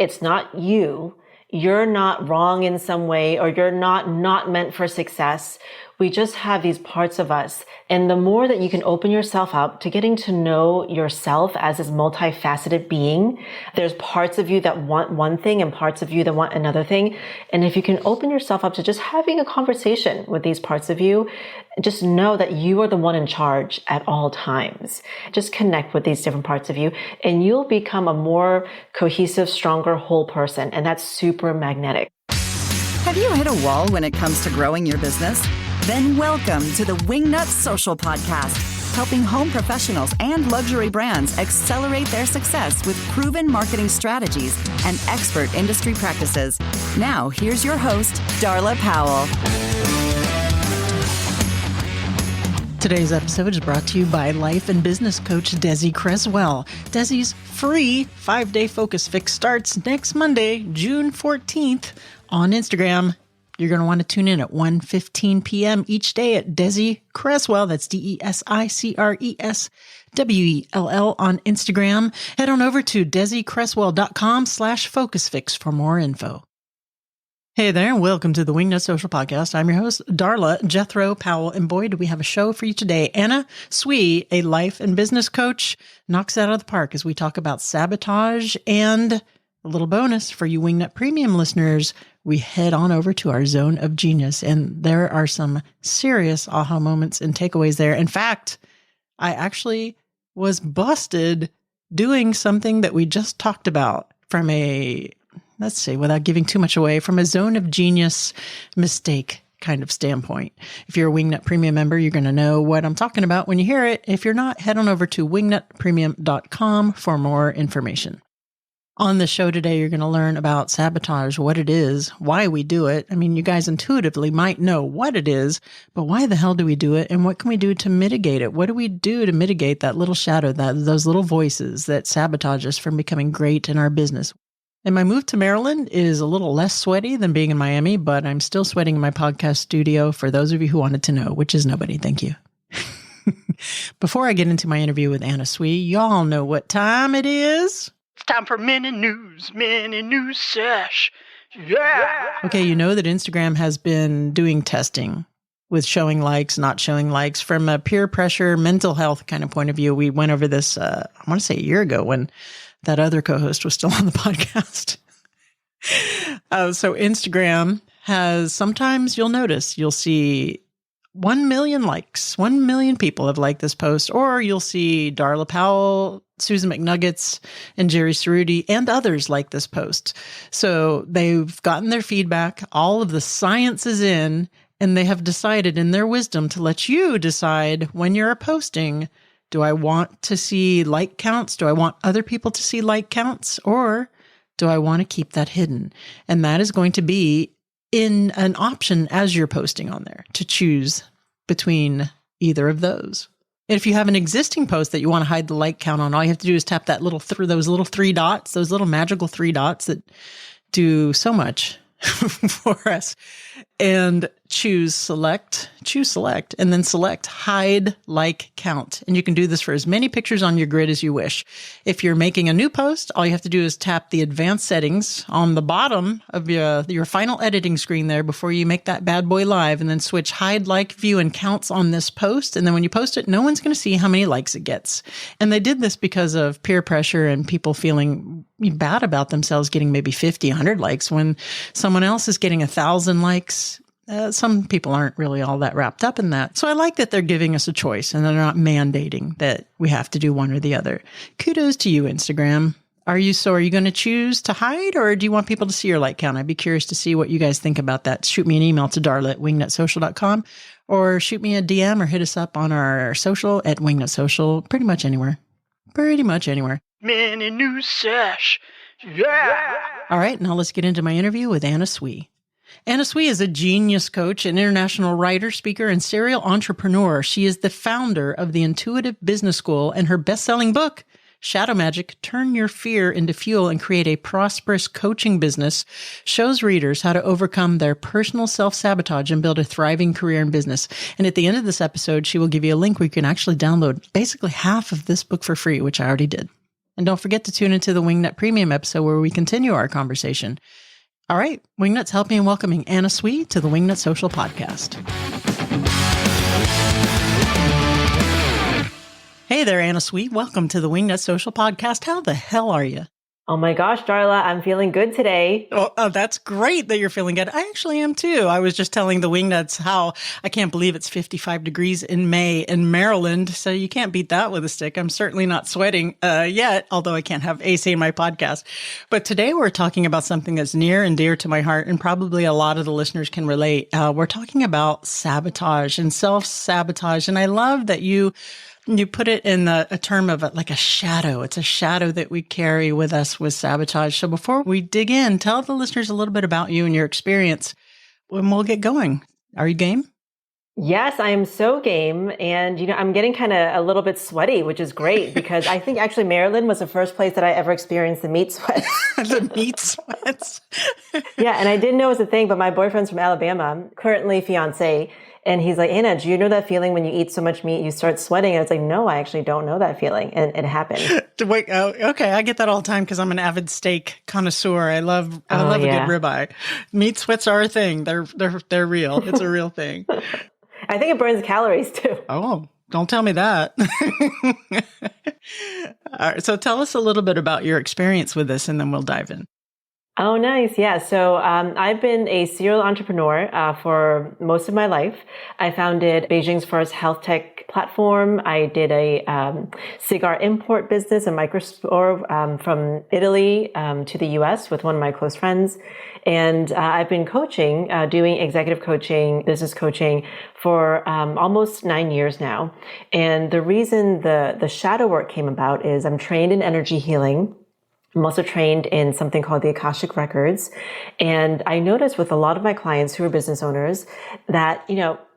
It's not you. You're not wrong in some way, or you're not meant for success. We just have these parts of us. And the more that you can open yourself up to getting to know yourself as this multifaceted being, there's parts of you that want one thing and parts of you that want another thing. And if you can open yourself up to just having a conversation with these parts of you, just know that you are the one in charge at all times. Just connect with these different parts of you and you'll become a more cohesive, stronger, whole person. And that's super magnetic. Have you hit a wall when it comes to growing your business? Then welcome to the Wingnut Social Podcast, helping home professionals and luxury brands accelerate their success with proven marketing strategies and expert industry practices. Now, here's your host, Darla Powell. Today's episode is brought to you by life and business coach Desi Creswell. Desi's free 5-day focus fix starts next Monday, June 14th on Instagram. You're going to want to tune in at 1:15 p.m. each day at Desi Creswell. That's DESICRESWELL on Instagram. Head on over to DesiCreswell.com/focusfix for more info. Hey there, and welcome to the Wingnut Social Podcast. I'm your host, Darla Jethro Powell, and boy, do we have a show for you today. Anna Tsui, a life and business coach, knocks it out of the park as we talk about sabotage, and a little bonus for you Wingnut Premium listeners, we head on over to our zone of genius, and there are some serious aha moments and takeaways there. In fact, I actually was busted doing something that we just talked about from a, let's say, without giving too much away, from a zone of genius mistake kind of standpoint. If you're a Wingnut Premium member, you're going to know what I'm talking about when you hear it. If you're not, head on over to wingnutpremium.com for more information. On the show today, you're going to learn about sabotage, what it is, why we do it. I mean, you guys intuitively might know what it is, but why the hell do we do it? And what can we do to mitigate it? What do we do to mitigate that little shadow, those little voices that sabotage us from becoming great in our business? And my move to Maryland is a little less sweaty than being in Miami, but I'm still sweating in my podcast studio for those of you who wanted to know, which is nobody. Thank you. Before I get into my interview with Anna Tsui, y'all know what time it is. It's time for mini news sesh. Yeah. Okay, you know that Instagram has been doing testing with showing likes, not showing likes from a peer pressure, mental health kind of point of view. We went over this, I want to say a year ago when that other co-host was still on the podcast. So Instagram has, sometimes you'll notice, you'll see 1 million likes. 1 million people have liked this post, or you'll see Darla Powell, Susan McNuggets, and Jerry Cerruti, and others like this post. So they've gotten their feedback. All of the science is in, and they have decided in their wisdom to let you decide when you're posting, do I want to see like counts? Do I want other people to see like counts? Or do I want to keep that hidden? And that is going to be in an option as you're posting on there to choose between either of those. And if you have an existing post that you want to hide the like count on, all you have to do is tap that those little 3 dots, those little magical 3 dots that do so much for us, and choose select, and then select hide like count. And you can do this for as many pictures on your grid as you wish. If you're making a new post, all you have to do is tap the advanced settings on the bottom of your final editing screen there before you make that bad boy live, and then switch hide like view and counts on this post. And then when you post it, no one's going to see how many likes it gets. And they did this because of peer pressure and people feeling bad about themselves getting maybe 50, 100 likes when someone else is getting 1,000 likes. Some people aren't really all that wrapped up in that. So I like that they're giving us a choice and they're not mandating that we have to do one or the other. Kudos to you, Instagram. Are you going to choose to hide, or do you want people to see your like count? I'd be curious to see what you guys think about that. Shoot me an email to darla@wingnutsocial.com, or shoot me a DM or hit us up on our social at Wingnut Social, pretty much anywhere. Mini news sesh. Yeah. All right, now let's get into my interview with Anna Tsui. Anna Tsui is a genius coach, an international writer, speaker, and serial entrepreneur. She is the founder of the Intuitive Business School, and her best-selling book, Shadow Magic, Turn Your Fear into Fuel and Create a Prosperous Coaching Business, shows readers how to overcome their personal self-sabotage and build a thriving career in business. And at the end of this episode, she will give you a link where you can actually download basically half of this book for free, which I already did. And don't forget to tune into the Wingnut Premium episode where we continue our conversation. All right, Wingnuts, help me in welcoming Anna Tsui to the Wingnut Social Podcast. Hey there, Anna Tsui. Welcome to the Wingnut Social Podcast. How the hell are you? Oh my gosh, Darla, I'm feeling good today. Oh, that's great that you're feeling good. I actually am too. I was just telling the Wingnuts how I can't believe it's 55 degrees in May in Maryland. So you can't beat that with a stick. I'm certainly not sweating yet, although I can't have AC in my podcast. But today we're talking about something that's near and dear to my heart, and probably a lot of the listeners can relate. We're talking about sabotage and self-sabotage. And I love that you put it in a term of like a shadow. It's a shadow that we carry with us with sabotage. So before we dig in, tell the listeners a little bit about you and your experience, and we'll get going. Are you game? Yes, I am so game. And, I'm getting kind of a little bit sweaty, which is great because I think actually Maryland was the first place that I ever experienced the meat sweats. The meat sweats. Yeah. And I didn't know it was a thing, but my boyfriend's from Alabama, currently fiance. And he's like, Anna, do you know that feeling when you eat so much meat, you start sweating? And it's like, no, I actually don't know that feeling. And it happened. Wait, okay. I get that all the time because I'm an avid steak connoisseur. I love a good ribeye. Meat sweats are a thing. They're real. It's a real thing. I think it burns calories too. Oh, don't tell me that. All right. So tell us a little bit about your experience with this and then we'll dive in. Oh, nice. Yeah. So I've been a serial entrepreneur for most of my life. I founded Beijing's first health tech platform. I did a cigar import business, a microstore from Italy to the US with one of my close friends. And I've been coaching, doing executive coaching, business coaching for almost 9 years now. And the reason the shadow work came about is I'm trained in energy healing. I'm also trained in something called the Akashic Records. And I noticed with a lot of my clients who are business owners that,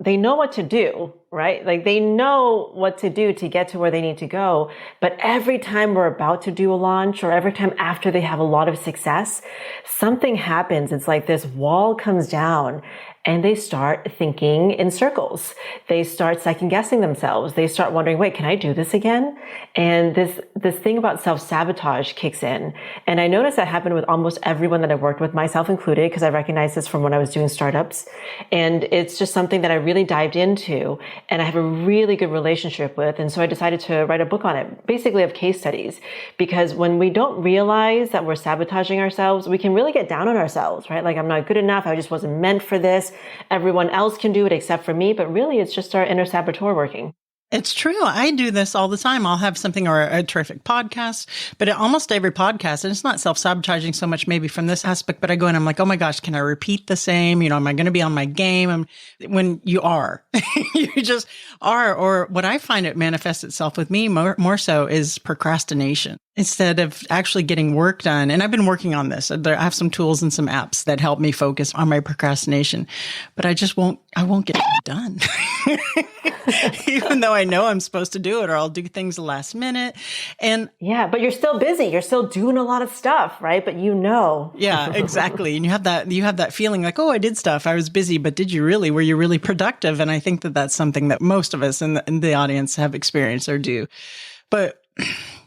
they know what to do, right? Like they know what to do to get to where they need to go. But every time we're about to do a launch or every time after they have a lot of success, something happens. It's like this wall comes down. And they start thinking in circles. They start second guessing themselves. They start wondering, wait, can I do this again? And this thing about self-sabotage kicks in. And I noticed that happened with almost everyone that I've worked with, myself included, because I recognized this from when I was doing startups. And it's just something that I really dived into and I have a really good relationship with. And so I decided to write a book on it, basically of case studies, because when we don't realize that we're sabotaging ourselves, we can really get down on ourselves, right? Like I'm not good enough. I just wasn't meant for this. Everyone else can do it except for me, but really it's just our inner saboteur working. It's true. I do this all the time. I'll have something or a terrific podcast, but at almost every podcast, and it's not self-sabotaging so much maybe from this aspect, but I go and I'm like, oh my gosh, can I repeat the same? Am I going to be on my game? When you are, you just are. Or what I find it manifests itself with me more so is procrastination instead of actually getting work done. And I've been working on this. I have some tools and some apps that help me focus on my procrastination, but I won't get it done. Even though I know I'm supposed to do it, or I'll do things the last minute. And yeah, but you're still busy. You're still doing a lot of stuff, right? But Yeah, exactly. And you have that feeling like, oh, I did stuff. I was busy, but did you really? Were you really productive? And I think that that's something that most of us in the audience have experienced or do. But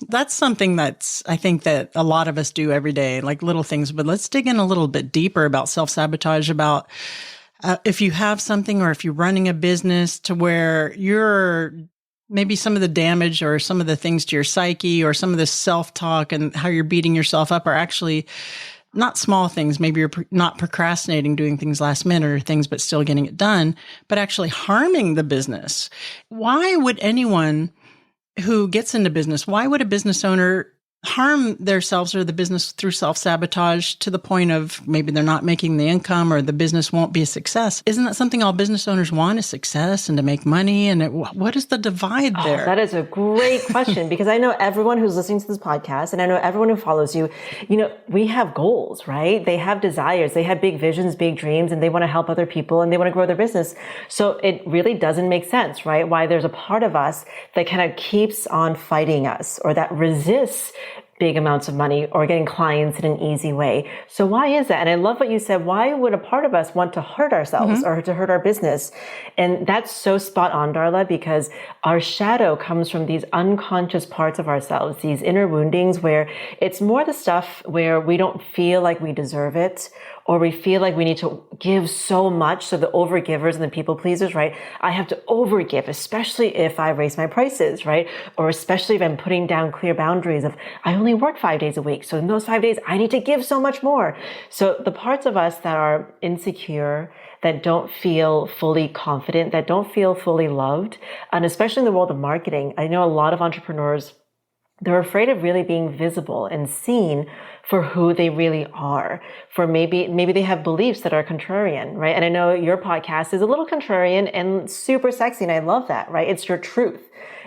that's something I think that a lot of us do every day, like little things. But let's dig in a little bit deeper about self-sabotage, about if you have something or if you're running a business to where you're maybe some of the damage or some of the things to your psyche or some of the self-talk and how you're beating yourself up are actually not small things. Maybe you're not procrastinating doing things last minute or things, but still getting it done, but actually harming the business. Why would anyone who gets into business, why would a business owner harm themselves or the business through self-sabotage to the point of maybe they're not making the income or the business won't be a success? Isn't that something all business owners want, is success and to make money? And what is the divide there? That is a great question because I know everyone who's listening to this podcast and I know everyone who follows you, we have goals, right? They have desires, they have big visions, big dreams, and they want to help other people and they want to grow their business. So it really doesn't make sense, right? Why there's a part of us that kind of keeps on fighting us or that resists big amounts of money or getting clients in an easy way. So why is that? And I love what you said. Why would a part of us want to hurt ourselves or to hurt our business? And that's so spot on, Darla, because our shadow comes from these unconscious parts of ourselves, these inner woundings where it's more the stuff where we don't feel like we deserve it, or we feel like we need to give so much. So the overgivers and the people pleasers, right? I have to overgive, especially if I raise my prices, right? Or especially if I'm putting down clear boundaries of, I only work 5 days a week. So in those 5 days, I need to give so much more. So the parts of us that are insecure, that don't feel fully confident, that don't feel fully loved, and especially in the world of marketing, I know a lot of entrepreneurs, they're afraid of really being visible and seen for who they really are. For maybe they have beliefs that are contrarian, right? And I know your podcast is a little contrarian and super sexy, and I love that, right? It's your truth.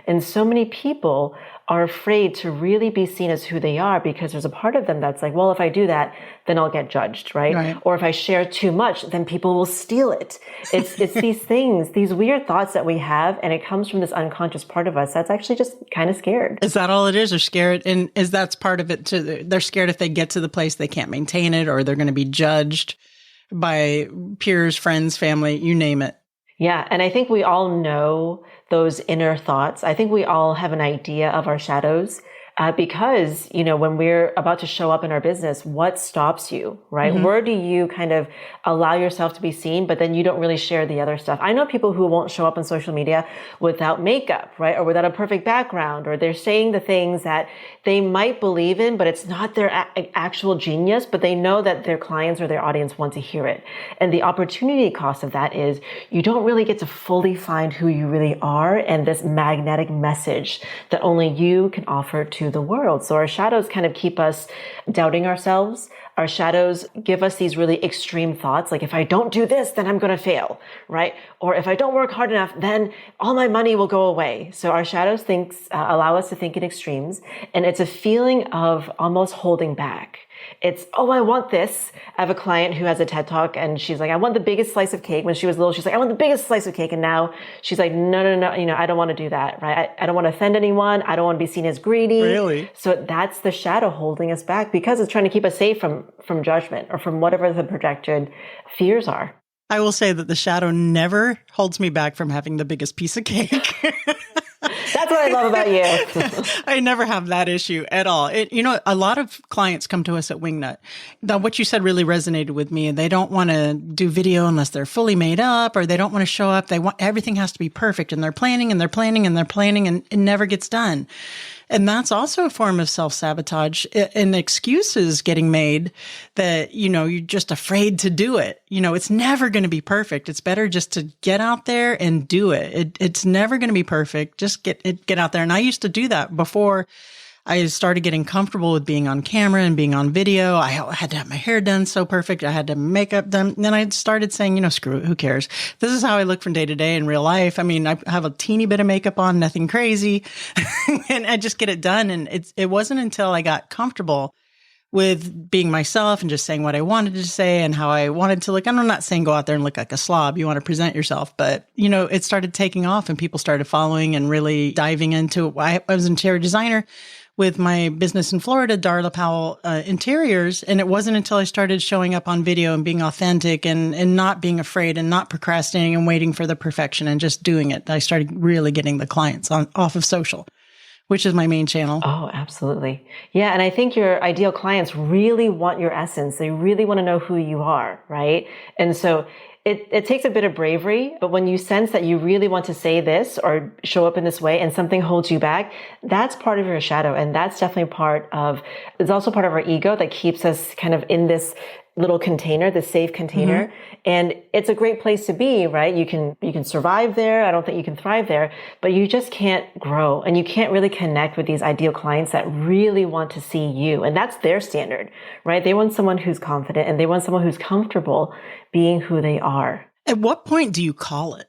And so many people are afraid to really be seen as who they are because there's a part of them that's like, well, if I do that, then I'll get judged, right? Or if I share too much, then people will steal it. It's these things, these weird thoughts that we have, and it comes from this unconscious part of us that's actually just kind of scared. Is that all it is? They're scared, and is that's part of it too? They're scared if they get to the place they can't maintain it, or they're going to be judged by peers, friends, family, you name it. Yeah. And I think we all know those inner thoughts. I think we all have an idea of our shadows because, when we're about to show up in our business, what stops you, right? Where do you kind of allow yourself to be seen, but then you don't really share the other stuff? I know people who won't show up on social media without makeup, right? Or without a perfect background, or they're saying the things that they might believe in, but it's not their actual genius, but they know that their clients or their audience want to hear it. And the opportunity cost of that is you don't really get to fully find who you really are and this magnetic message that only you can offer to the world. So our shadows kind of keep us doubting ourselves. Our shadows give us these really extreme thoughts, like if I don't do this, then I'm going to fail, right? Or if I don't work hard enough, then all my money will go away. So our shadows allow us to think in extremes, and it's a feeling of almost holding back. It's, oh, I want this. I have a client who has a TED Talk and she's like, I want the biggest slice of cake. When she was little, she's like, I want the biggest slice of cake. And now she's like, no, I don't want to do that, right? I don't want to offend anyone. I don't want to be seen as greedy. Really? So that's the shadow holding us back because it's trying to keep us safe from judgment or from whatever the projected fears are. I will say that the shadow never holds me back from having the biggest piece of cake. That's what I love about you. I never have that issue at all. A lot of clients come to us at Wingnut. Now, what you said really resonated with me. They don't want to do video unless they're fully made up, or they don't want to show up. Everything has to be perfect, and they're planning and they're planning and they're planning, and it never gets done. And that's also a form of self-sabotage, and excuses getting made that, you're just afraid to do it. It's never going to be perfect. It's better just to get out there and do it. It's never going to be perfect. Just get out there. And I used to do that before I started getting comfortable with being on camera and being on video. I had to have my hair done so perfect. I had to make up done. Then I started saying, screw it, who cares? This is how I look from day to day in real life. I mean, I have a teeny bit of makeup on, nothing crazy, and I just get it done. And it wasn't until I got comfortable with being myself and just saying what I wanted to say and how I wanted to look. And I'm not saying go out there and look like a slob. You want to present yourself. But, it started taking off and people started following and really diving into it. I was an interior designer with my business in Florida, Darla Powell Interiors. And it wasn't until I started showing up on video and being authentic and not being afraid and not procrastinating and waiting for the perfection and just doing it, I started really getting the clients off of social, which is my main channel. Oh, absolutely. Yeah. And I think your ideal clients really want your essence. They really want to know who you are, right? And so it takes a bit of bravery, but when you sense that you really want to say this or show up in this way and something holds you back, that's part of your shadow. And that's definitely it's also part of our ego that keeps us kind of in this little container, the safe container. And it's a great place to be, right? You can survive there. I don't think you can thrive there, but you just can't grow and you can't really connect with these ideal clients that really want to see you. And that's their standard, right? They want someone who's confident and they want someone who's comfortable being who they are. At what point do you call it?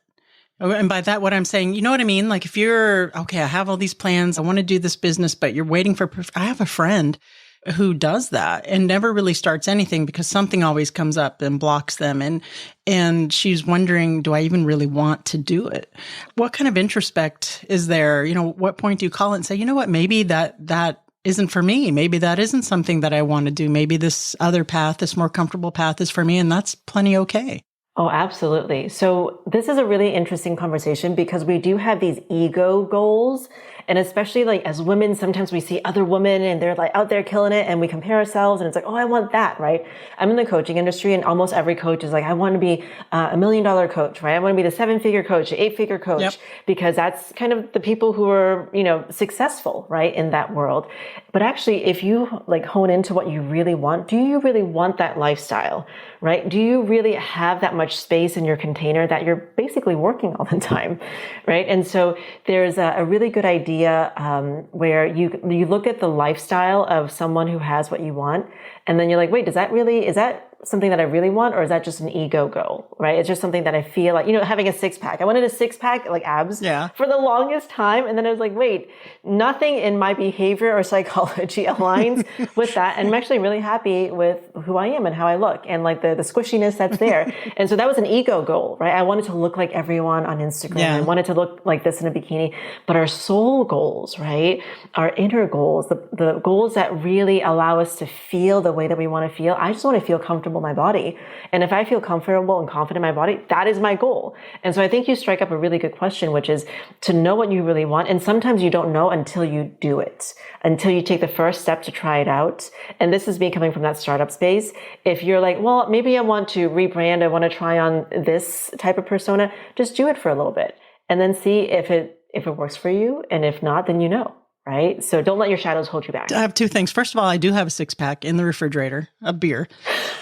And by that, what I'm saying, you know what I mean? Like if you're, okay, I have all these plans, I want to do this business, but you're waiting for, I have a friend who does that and never really starts anything because something always comes up and blocks them. And she's wondering, do I even really want to do it? What kind of introspect is there? What point do you call it and say, you know what, maybe that isn't for me. Maybe that isn't something that I want to do. Maybe this other path, this more comfortable path is for me, and that's plenty okay. Oh, absolutely. So this is a really interesting conversation because we do have these ego goals. And especially like as women, sometimes we see other women and they're like out there killing it and we compare ourselves and it's like, oh, I want that, right? I'm in the coaching industry and almost every coach is like, I want to be $1 million coach, right? I want to be the 7-figure coach, the 8-figure coach, Yep. because that's kind of the people who are, successful, right? In that world. But actually, if you like hone into what you really want, do you really want that lifestyle, right? Do you really have that much space in your container that you're basically working all the time, right? And so there's a really good idea where you look at the lifestyle of someone who has what you want, and then you're like, wait, is that something that I really want, or is that just an ego goal, right? It's just something that I feel like, having a 6-pack. I wanted a 6-pack, like abs, for the longest time. And then I was like, wait, nothing in my behavior or psychology aligns with that. And I'm actually really happy with who I am and how I look and like the squishiness that's there. And so that was an ego goal, right? I wanted to look like everyone on Instagram. Yeah. I wanted to look like this in a bikini. But our soul goals, right? Our inner goals, the goals that really allow us to feel the way that we want to feel. I just want to feel comfortable in my body. And if I feel comfortable and confident in my body, that is my goal. And so I think you strike up a really good question, which is to know what you really want. And sometimes you don't know until you do it, until you take the first step to try it out. And this is me coming from that startup space. If you're like, well, maybe I want to rebrand, I want to try on this type of persona, just do it for a little bit and then see if it works for you. And if not, then right? So don't let your shadows hold you back. I have two things. First of all, I do have a 6-pack in the refrigerator of beer.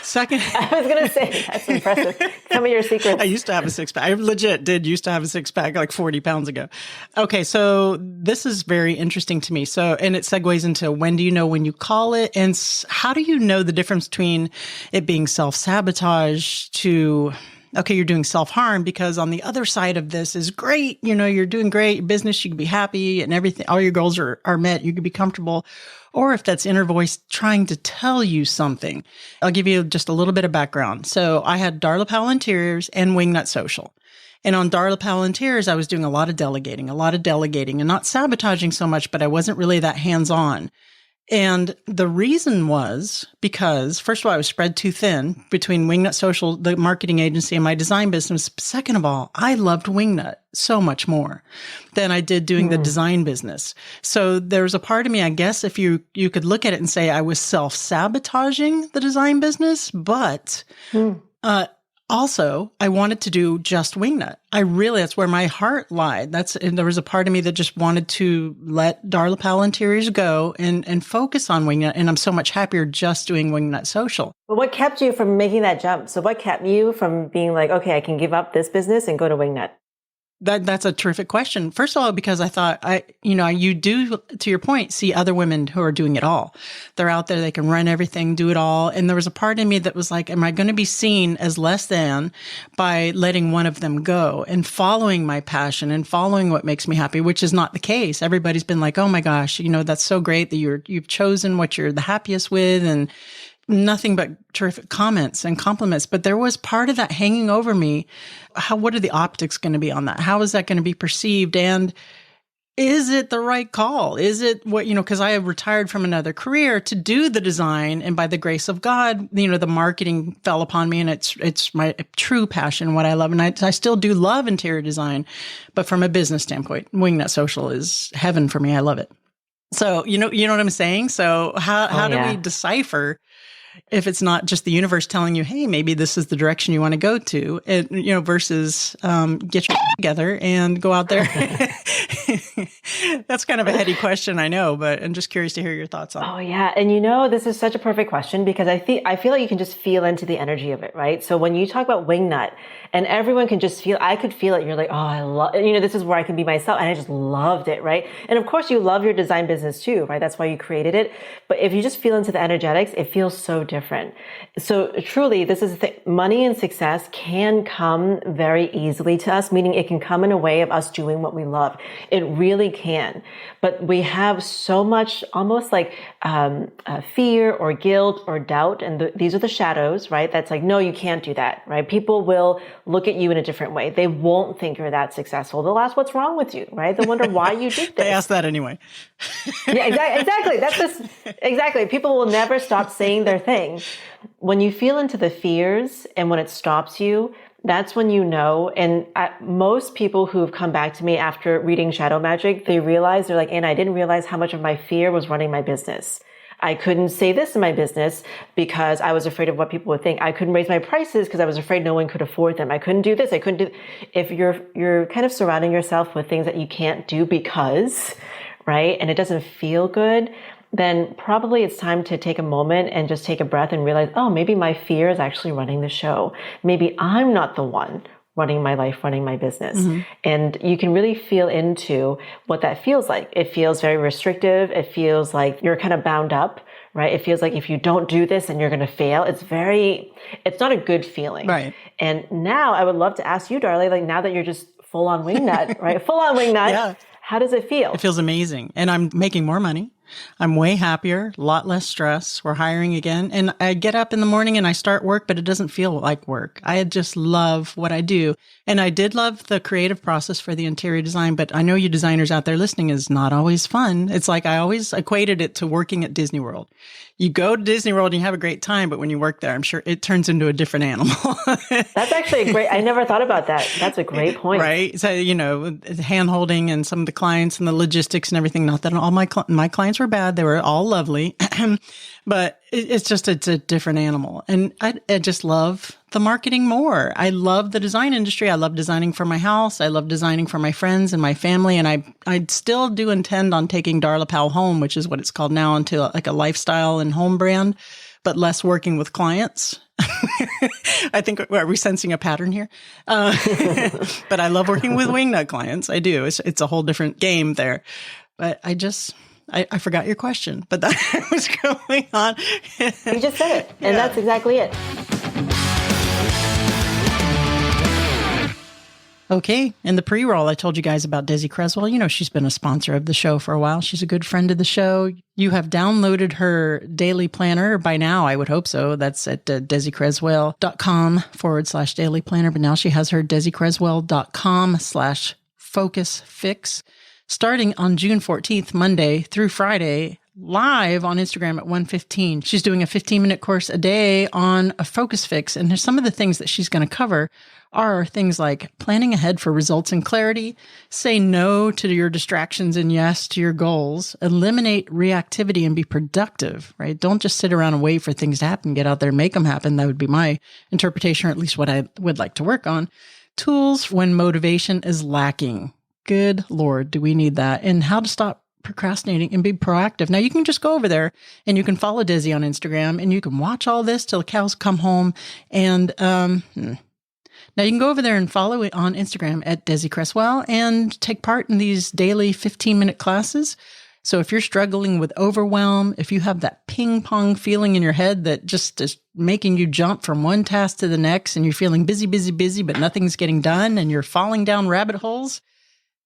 Second, I was going to say, that's impressive. Tell me your secrets. I used to have a 6-pack. I legit used to have a 6-pack like 40 pounds ago. Okay. So this is very interesting to me. So, and it segues into when do you know when you call it? And how do you know the difference between it being self-sabotage to, okay, you're doing self-harm, because on the other side of this is great. You're doing great, your business, you can be happy and everything, all your goals are met, you can be comfortable. Or if that's inner voice trying to tell you something. I'll give you just a little bit of background. So I had Darla Powell Interiors and Wingnut Social. And on Darla Powell Interiors, I was doing a lot of delegating and not sabotaging so much, but I wasn't really that hands-on. And the reason was because, first of all, I was spread too thin between Wingnut Social, the marketing agency, and my design business. Second of all, I loved Wingnut so much more than I did doing the design business. So there was a part of me, I guess, if you could look at it and say I was self-sabotaging the design business, but also, I wanted to do just Wingnut. That's where my heart lied. And there was a part of me that just wanted to let Darla Powell Interiors go and focus on Wingnut. And I'm so much happier just doing Wingnut Social. But what kept you from making that jump? So what kept you from being like, okay, I can give up this business and go to Wingnut? That's a terrific question. First of all, because I thought you do, to your point, see other women who are doing it all. They're out there, they can run everything, do it all. And there was a part of me that was like, am I going to be seen as less than by letting one of them go and following my passion and following what makes me happy, which is not the case. Everybody's been like, oh my gosh, that's so great that you've chosen what you're the happiest with, and nothing but terrific comments and compliments. But there was part of that hanging over me. What are the optics going to be on that? How is that going to be perceived? And is it the right call? Is it what, because I have retired from another career to do the design, and by the grace of God, the marketing fell upon me, and it's my true passion, what I love. And I still do love interior design, but from a business standpoint, Wingnut Social is heaven for me. I love it. So, you know what I'm saying? So how do we decipher if it's not just the universe telling you, hey, maybe this is the direction you want to go to, and, versus get your together and go out there. That's kind of a heady question, I know, but I'm just curious to hear your thoughts on it. Oh, yeah. And this is such a perfect question because I feel like you can just feel into the energy of it, right? So when you talk about Wingnut, and everyone can just I could feel it. You're like, oh, I love, this is where I can be myself. And I just loved it, right? And of course you love your design business too, right? That's why you created it. But if you just feel into the energetics, it feels so so different. So truly, this is the thing. Money and success can come very easily to us, meaning it can come in a way of us doing what we love. It really can. But we have so much almost like fear or guilt or doubt. And these are the shadows, right? That's like, no, you can't do that, right? People will look at you in a different way. They won't think you're that successful. They'll ask, what's wrong with you, right? They'll wonder why you did this. They ask that anyway. Yeah, exactly. That's just, exactly. People will never stop saying their thing. When you feel into the fears and when it stops you, that's when you know. And most people who've come back to me after reading Shadow Magic, they realize, they're like, Anna, I didn't realize how much of my fear was running my business. I couldn't say this in my business because I was afraid of what people would think. I couldn't raise my prices because I was afraid no one could afford them. I couldn't do this. I couldn't do. If you're kind of surrounding yourself with things that you can't do because, right, and it doesn't feel good, then probably it's time to take a moment and just take a breath and realize, oh, maybe my fear is actually running the show. Maybe I'm not the one running my life, running my business. Mm-hmm. And you can really feel into what that feels like. It feels very restrictive. It feels like you're kind of bound up, right? It feels like if you don't do this and you're going to fail, it's not a good feeling. Right. And now I would love to ask you, Darlie, like now that you're just full on Wingnut, right? Full on Wingnut. Yeah. How does it feel? It feels amazing. And I'm making more money. I'm way happier, a lot less stress. We're hiring again. And I get up in the morning and I start work, but it doesn't feel like work. I just love what I do. And I did love the creative process for the interior design, but I know you designers out there listening is not always fun. It's like I always equated it to working at Disney World. You go to Disney World and you have a great time, but when you work there, I'm sure it turns into a different animal. That's actually a great, I never thought about that. That's a great point. Right. So, hand holding and some of the clients and the logistics and everything, not that all my clients were bad. They were all lovely, but it's a different animal. And I just love the marketing more. I love the design industry. I love designing for my house. I love designing for my friends and my family. And I still do intend on taking Darla Powell home, which is what it's called now, into like a lifestyle and home brand, but less working with clients. I think, are we sensing a pattern here? But I love working with Wingnut clients. I do. It's a whole different game there. But I forgot your question, but that was going on. You just said it, and that's exactly it. Okay. In the pre-roll, I told you guys about Desi Creswell. She's been a sponsor of the show for a while. She's a good friend of the show. You have downloaded her daily planner by now. I would hope so. That's at DesiCreswell.com/daily planner. But now she has her DesiCreswell.com/focus fix starting on June 14th, Monday through Friday, live on Instagram at 1:15. She's doing a 15-minute course a day on a focus fix. And some of the things that she's going to cover are things like planning ahead for results and clarity, say no to your distractions and yes to your goals, eliminate reactivity and be productive, right? Don't just sit around and wait for things to happen. Get out there and make them happen. That would be my interpretation, or at least what I would like to work on. Tools when motivation is lacking. Good Lord, do we need that? And how to stop procrastinating and be proactive. Now you can just go over there and you can follow Desi on Instagram and you can watch all this till the cows come home. And now you can go over there and follow it on Instagram at Desi Creswell and take part in these daily 15-minute classes. So if you're struggling with overwhelm, if you have that ping pong feeling in your head that just is making you jump from one task to the next and you're feeling busy, but nothing's getting done and you're falling down rabbit holes,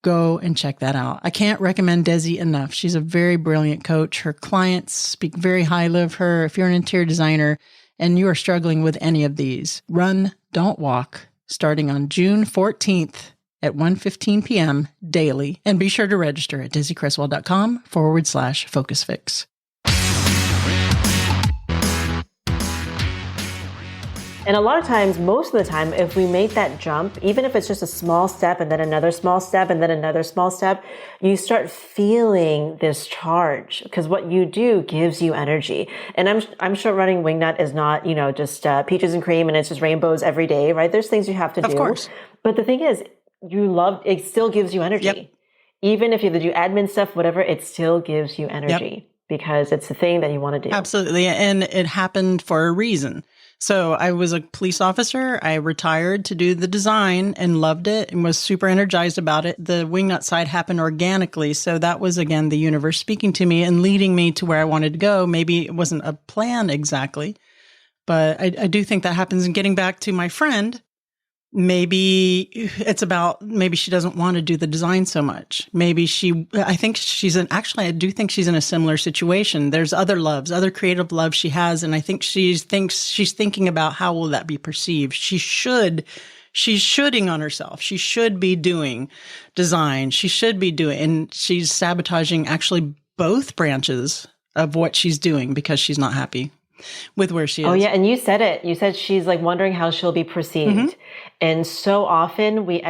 go and check that out. I can't recommend Desi enough. She's a very brilliant coach. Her clients speak very highly of her. If you're an interior designer and you are struggling with any of these, run, don't walk, starting on June 14th at 1:15 p.m. daily. And be sure to register at DesiCreswell.com/focus fix. And a lot of times, most of the time, if we make that jump, even if it's just a small step and then another small step and then another small step, you start feeling this charge because what you do gives you energy. And I'm sure running Wingnut is not, just peaches and cream and it's just rainbows every day, right? There's things you have to do. Of course. But the thing is, it still gives you energy. Yep. Even if you have to do admin stuff, whatever, it still gives you energy because it's the thing that you want to do. Absolutely. And it happened for a reason. So I was a police officer. I retired to do the design and loved it and was super energized about it. The Wingnut side happened organically. So that was, again, the universe speaking to me and leading me to where I wanted to go. Maybe it wasn't a plan exactly, but I do think that happens. And getting back to my friend, maybe it's about, maybe she doesn't want to do the design so much. Maybe I do think she's in a similar situation. There's other loves, other creative loves she has. And I think she's thinking about how will that be perceived? She's shoulding on herself. She should be doing design. And she's sabotaging actually both branches of what she's doing because she's not happy with where she is. Oh yeah. And you said it. You said she's like wondering how she'll be perceived. Mm-hmm. And so often we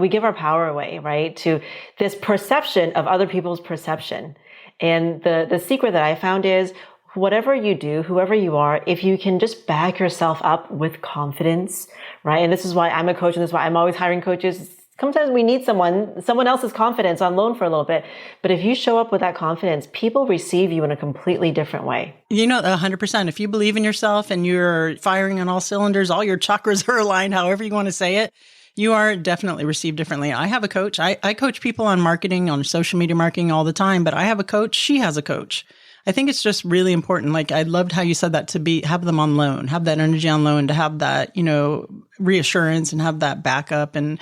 give our power away, right? To this perception of other people's perception. And the secret that I found is whatever you do, whoever you are, if you can just back yourself up with confidence, right? And this is why I'm a coach, and this is why I'm always hiring coaches. Sometimes we need someone else's confidence on loan for a little bit. But if you show up with that confidence, people receive you in a completely different way. 100%. If you believe in yourself and you're firing on all cylinders, all your chakras are aligned, however you want to say it, you are definitely received differently. I have a coach. I coach people on marketing, on social media marketing all the time, but I have a coach. She has a coach. I think it's just really important. Like I loved how you said that, have them on loan, have that energy on loan, to have that, reassurance and have that backup. And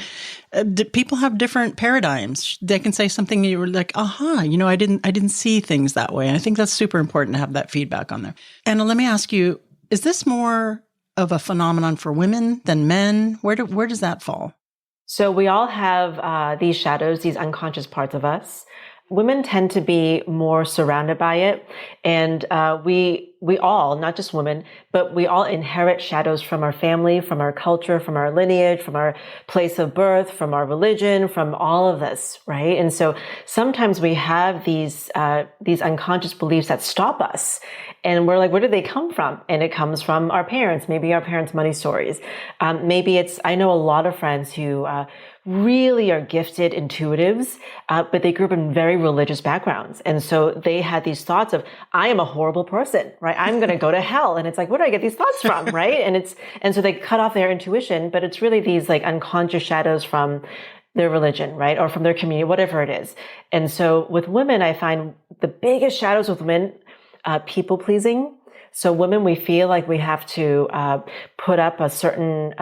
people have different paradigms. They can say something and you're like, aha, I didn't see things that way. And I think that's super important to have that feedback on there. Anna, let me ask you, is this more of a phenomenon for women than men? Where does that fall? So we all have these shadows, these unconscious parts of us. Women tend to be more surrounded by it. And we all, not just women, but we all inherit shadows from our family, from our culture, from our lineage, from our place of birth, from our religion, from all of this, right? And so sometimes we have these unconscious beliefs that stop us. And we're like, where did they come from? And it comes from our parents, maybe our parents' money stories. I know a lot of friends who really are gifted intuitives, but they grew up in very religious backgrounds. And so they had these thoughts of, I am a horrible person, right? I'm going to go to hell. And it's like, where do I get these thoughts from, right? And so they cut off their intuition, but it's really these like unconscious shadows from their religion, right? Or from their community, whatever it is. And so with women, I find the biggest shadows with women, people pleasing. So women, we feel like we have to put up a certain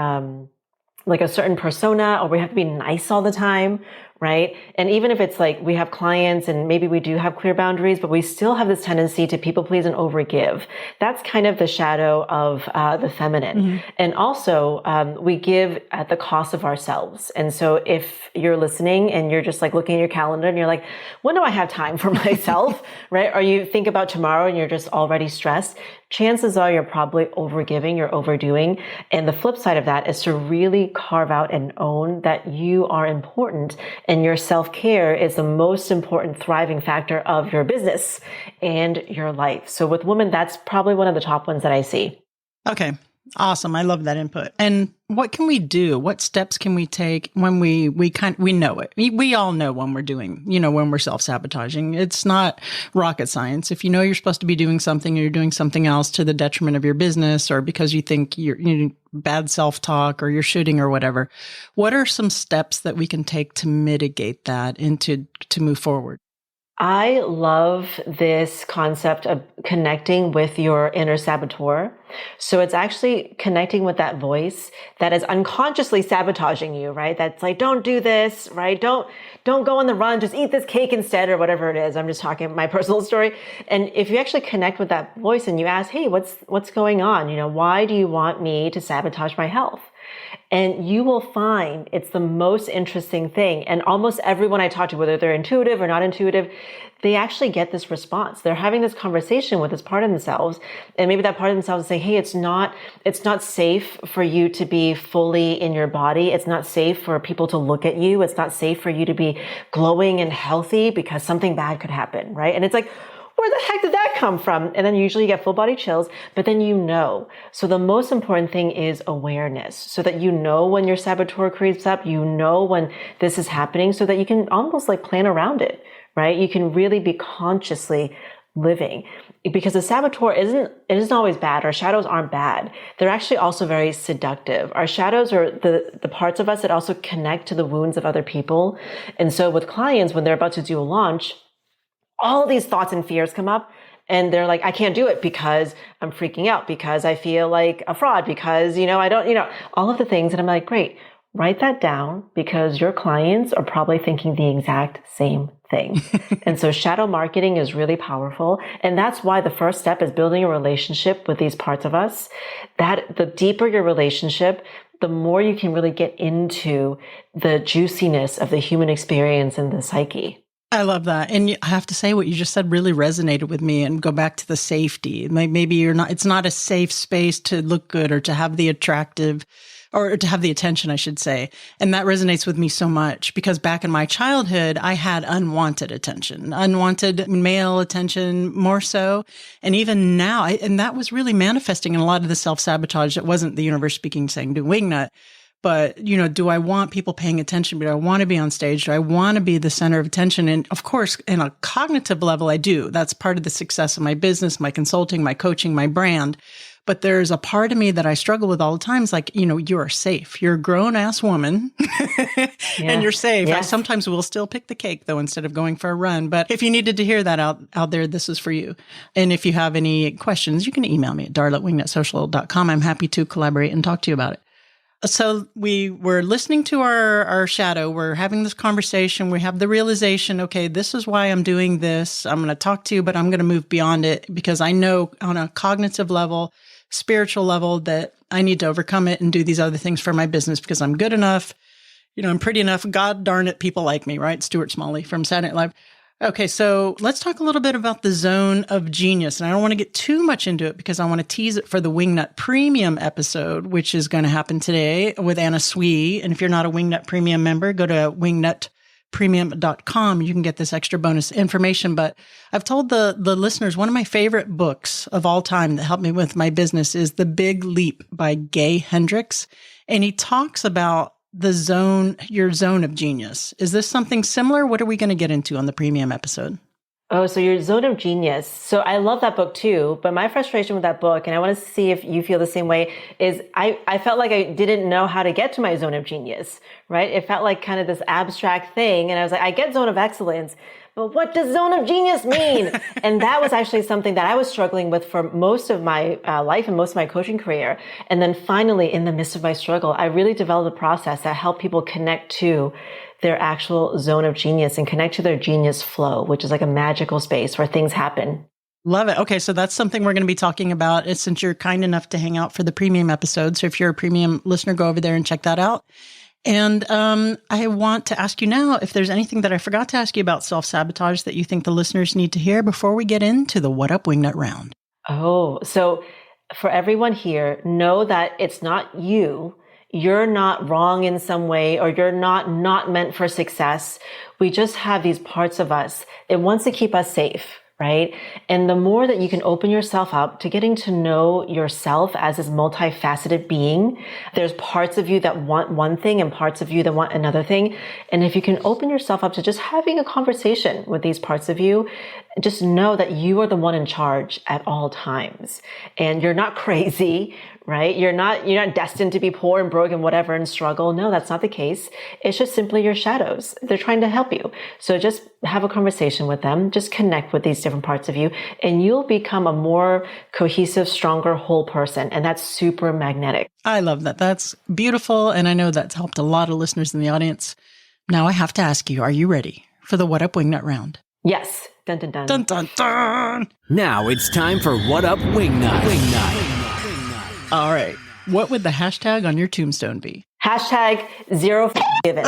persona, or we have to be nice all the time, right? And even if it's like we have clients and maybe we do have clear boundaries, but we still have this tendency to people please and overgive. That's kind of the shadow of the feminine. Mm-hmm. And also, we give at the cost of ourselves. And so if you're listening and you're just like looking at your calendar and you're like, when do I have time for myself, right? Or you think about tomorrow and you're just already stressed, chances are you're probably overgiving, you're overdoing. And the flip side of that is to really carve out and own that you are important, and your self-care is the most important thriving factor of your business and your life. So with women, that's probably one of the top ones that I see. Okay. Awesome. I love that input. And what can we do? What steps can we take when we know it? We all know when we're doing, when we're self-sabotaging. It's not rocket science. If you know you're supposed to be doing something or you're doing something else to the detriment of your business, or because you think you're bad self-talk or you're shooting or whatever, what are some steps that we can take to mitigate that and to move forward? I love this concept of connecting with your inner saboteur. So it's actually connecting with that voice that is unconsciously sabotaging you, right? That's like, don't do this, right? Don't go on the run. Just eat this cake instead, or whatever it is. I'm just talking my personal story. And if you actually connect with that voice and you ask, hey, what's going on? Why do you want me to sabotage my health? And you will find it's the most interesting thing. And almost everyone I talk to, whether they're intuitive or not intuitive, they actually get this response. They're having this conversation with this part of themselves. And maybe that part of themselves is saying, hey, it's not safe for you to be fully in your body. It's not safe for people to look at you. It's not safe for you to be glowing and healthy because something bad could happen, right? And it's like, where the heck did that come from? And then usually you get full body chills, but then So the most important thing is awareness, so that when your saboteur creeps up, when this is happening, so that you can almost like plan around it, right? You can really be consciously living. Because the saboteur isn't always bad. Our shadows aren't bad. They're actually also very seductive. Our shadows are the parts of us that also connect to the wounds of other people. And so with clients, when they're about to do a launch, all these thoughts and fears come up. And they're like, I can't do it because I'm freaking out, because I feel like a fraud, because, I don't, all of the things. And I'm like, great, write that down, because your clients are probably thinking the exact same thing. And so shadow marketing is really powerful. And that's why the first step is building a relationship with these parts of us. That the deeper your relationship, the more you can really get into the juiciness of the human experience and the psyche. I love that. And I have to say, what you just said really resonated with me, and go back to the safety. Maybe it's not a safe space to look good or to have the attractive, or to have the attention, I should say. And that resonates with me so much, because back in my childhood, I had unwanted attention, unwanted male attention more so. And even now, and that was really manifesting in a lot of the self-sabotage. It wasn't the universe speaking, saying, do Wingnut. But, do I want people paying attention? Do I want to be on stage? Do I want to be the center of attention? And of course, in a cognitive level, I do. That's part of the success of my business, my consulting, my coaching, my brand. But there's a part of me that I struggle with all the time. It's like, you are safe. You're a grown ass woman and you're safe. Yeah. I sometimes will still pick the cake though, instead of going for a run. But if you needed to hear that out there, this is for you. And if you have any questions, you can email me at darla@wingnutsocial.com. I'm happy to collaborate and talk to you about it. So we were listening to our shadow. We're having this conversation. We have the realization, okay, this is why I'm doing this. I'm going to talk to you, but I'm going to move beyond it, because I know on a cognitive level, spiritual level, that I need to overcome it and do these other things for my business, because I'm good enough. I'm pretty enough. God darn it, people like me, right? Stuart Smalley from Saturday Night Live. Okay, so let's talk a little bit about the zone of genius. And I don't want to get too much into it, because I want to tease it for the Wingnut Premium episode, which is going to happen today with Anna Tsui. And if you're not a Wingnut Premium member, go to wingnutpremium.com. You can get this extra bonus information. But I've told the listeners, one of my favorite books of all time that helped me with my business is The Big Leap by Gay Hendricks. And he talks about your zone of genius. Is this something similar? What are we going to get into on the premium episode? Oh, so your zone of genius. So I love that book too, but my frustration with that book, and I want to see if you feel the same way, is I felt like I didn't know how to get to my zone of genius, right? It felt like kind of this abstract thing. And I was like, I get zone of excellence, but what does zone of genius mean? And that was actually something that I was struggling with for most of my life and most of my coaching career. And then finally, in the midst of my struggle, I really developed a process that helped people connect to their actual zone of genius and connect to their genius flow, which is like a magical space where things happen. Love it. Okay, so that's something we're going to be talking about, since you're kind enough to hang out for the premium episode. So if you're a premium listener, go over there and check that out. And I want to ask you now if there's anything that I forgot to ask you about self-sabotage that you think the listeners need to hear before we get into the What Up Wingnut round. Oh, so for everyone here, know that it's not you. You're not wrong in some way, or you're not meant for success. We just have these parts of us. It wants to keep us safe, right? And the more that you can open yourself up to getting to know yourself as this multifaceted being, there's parts of you that want one thing and parts of you that want another thing. And if you can open yourself up to just having a conversation with these parts of you, just know that you are the one in charge at all times. And you're not crazy, right? You're not destined to be poor and broke and whatever and struggle. No, that's not the case. It's just simply your shadows. They're trying to help you. So just have a conversation with them. Just connect with these different parts of you, and you'll become a more cohesive, stronger, whole person. And that's super magnetic. I love that. That's beautiful. And I know that's helped a lot of listeners in the audience. Now I have to ask you, are you ready for the What Up Wingnut round? Yes. Dun, dun, dun. Dun, dun, dun. Now it's time for What Up Wingnut. All right. What would the hashtag on your tombstone be? Hashtag zero given.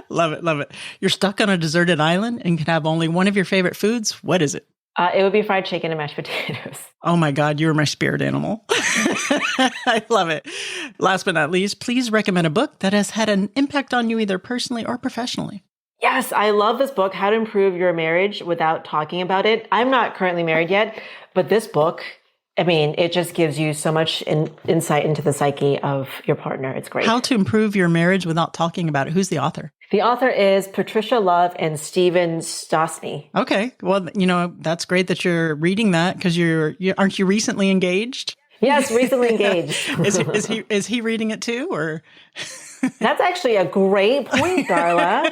Love it. Love it. You're stuck on a deserted island and can have only one of your favorite foods. What is it? It would be fried chicken and mashed potatoes. Oh my God, you're my spirit animal. I love it. Last but not least, please recommend a book that has had an impact on you either personally or professionally. Yes, I love this book, How to Improve Your Marriage Without Talking About It. I'm not currently married yet, but this book, I mean, it just gives you so much insight into the psyche of your partner. It's great. How to Improve Your Marriage Without Talking About It. Who's the author? The author is Patricia Love and Stephen Stosny. Okay. Well, that's great that you're reading that because aren't you recently engaged? Yes, recently engaged. Is he reading it too, or? That's actually a great point, Darla.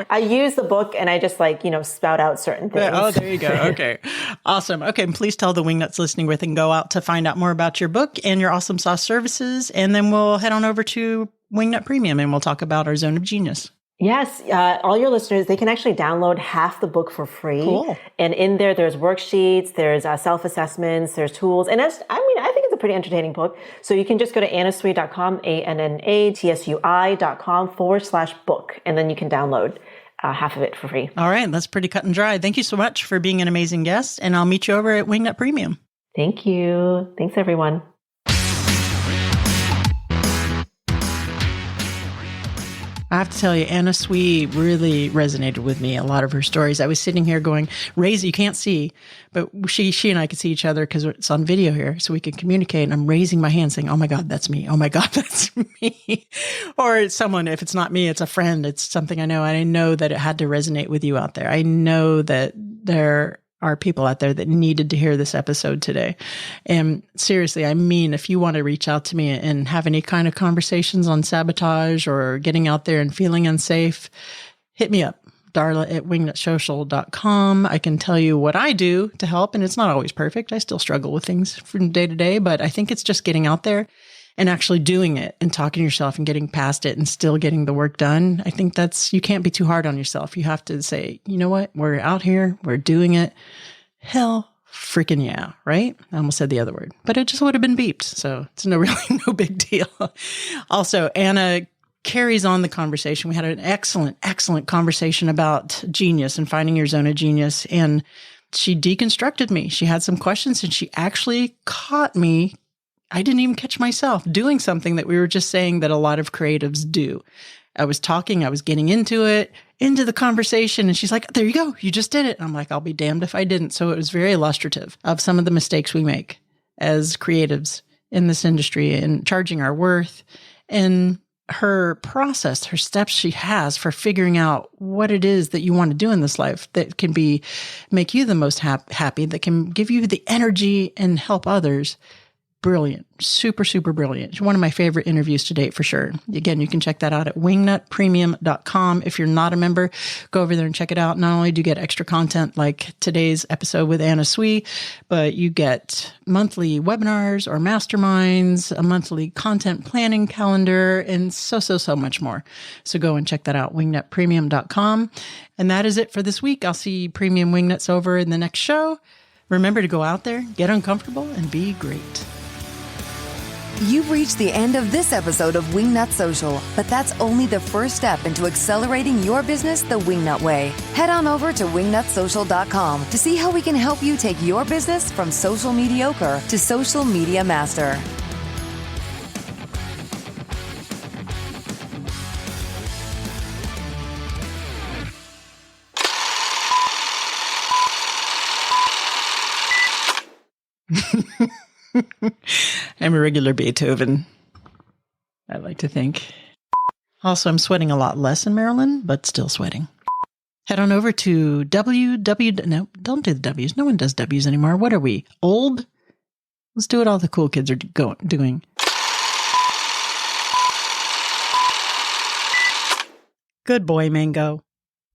I use the book and I just spout out certain things. Oh, there you go. Okay. Awesome. Okay. And please tell the Wingnuts listening where they can go out to find out more about your book and your awesome sauce services. And then we'll head on over to Wingnut Premium and we'll talk about our zone of genius. Yes. All your listeners, they can actually download half the book for free. Cool. And in there's worksheets, there's self-assessments, there's tools. And I think it's a pretty entertaining book. So you can just go to annatsui.com, ANNATSUI.com/book. And then you can download half of it for free. All right. That's pretty cut and dry. Thank you so much for being an amazing guest. And I'll meet you over at Wingnut Premium. Thank you. Thanks, everyone. I have to tell you, Anna Tsui really resonated with me. A lot of her stories. I was sitting here going, you can't see, but she and I could see each other because it's on video here, so we can communicate. And I'm raising my hand saying, oh my God, that's me. Oh my God, that's me. Or it's someone, if it's not me, it's a friend. It's something I know. And I know that it had to resonate with you out there. I know that there are people out there that needed to hear this episode today. And seriously, I mean, if you want to reach out to me and have any kind of conversations on sabotage or getting out there and feeling unsafe, hit me up, darla@wingnutsocial.com. I can tell you what I do to help, and it's not always perfect. I still struggle with things from day to day, but I think it's just getting out there and actually doing it and talking to yourself and getting past it and still getting the work done. I think you can't be too hard on yourself. You have to say, you know what? We're out here. We're doing it. Hell freaking yeah. Right? I almost said the other word, but it just would have been beeped. So it's no big deal. Also, Anna carries on the conversation. We had an excellent conversation about genius and finding your zone of genius. And she deconstructed me. She had some questions and she actually caught me. I didn't even catch myself doing something that we were just saying that a lot of creatives do. I was talking, I was getting into the conversation, and she's like, there you go, you just did it. And I'm like, I'll be damned if I didn't. So it was very illustrative of some of the mistakes we make as creatives in this industry and charging our worth, and her process, her steps she has for figuring out what it is that you want to do in this life that can make you the most happy, that can give you the energy and help others. Brilliant. Super, super brilliant. It's one of my favorite interviews to date for sure. Again, you can check that out at wingnutpremium.com. If you're not a member, go over there and check it out. Not only do you get extra content like today's episode with Anna Tsui, but you get monthly webinars or masterminds, a monthly content planning calendar, and so much more. So go and check that out, wingnutpremium.com. And that is it for this week. I'll see Premium Wingnuts over in the next show. Remember to go out there, get uncomfortable, and be great. You've reached the end of this episode of Wingnut Social, but that's only the first step into accelerating your business the Wingnut way. Head on over to wingnutsocial.com to see how we can help you take your business from social mediocre to social media master. I'm a regular Beethoven, I like to think. Also, I'm sweating a lot less in Maryland, but still sweating. Head on over to no, don't do the W's. No one does W's anymore. What are we, old? Let's do what all the cool kids are doing. Good boy, Mango.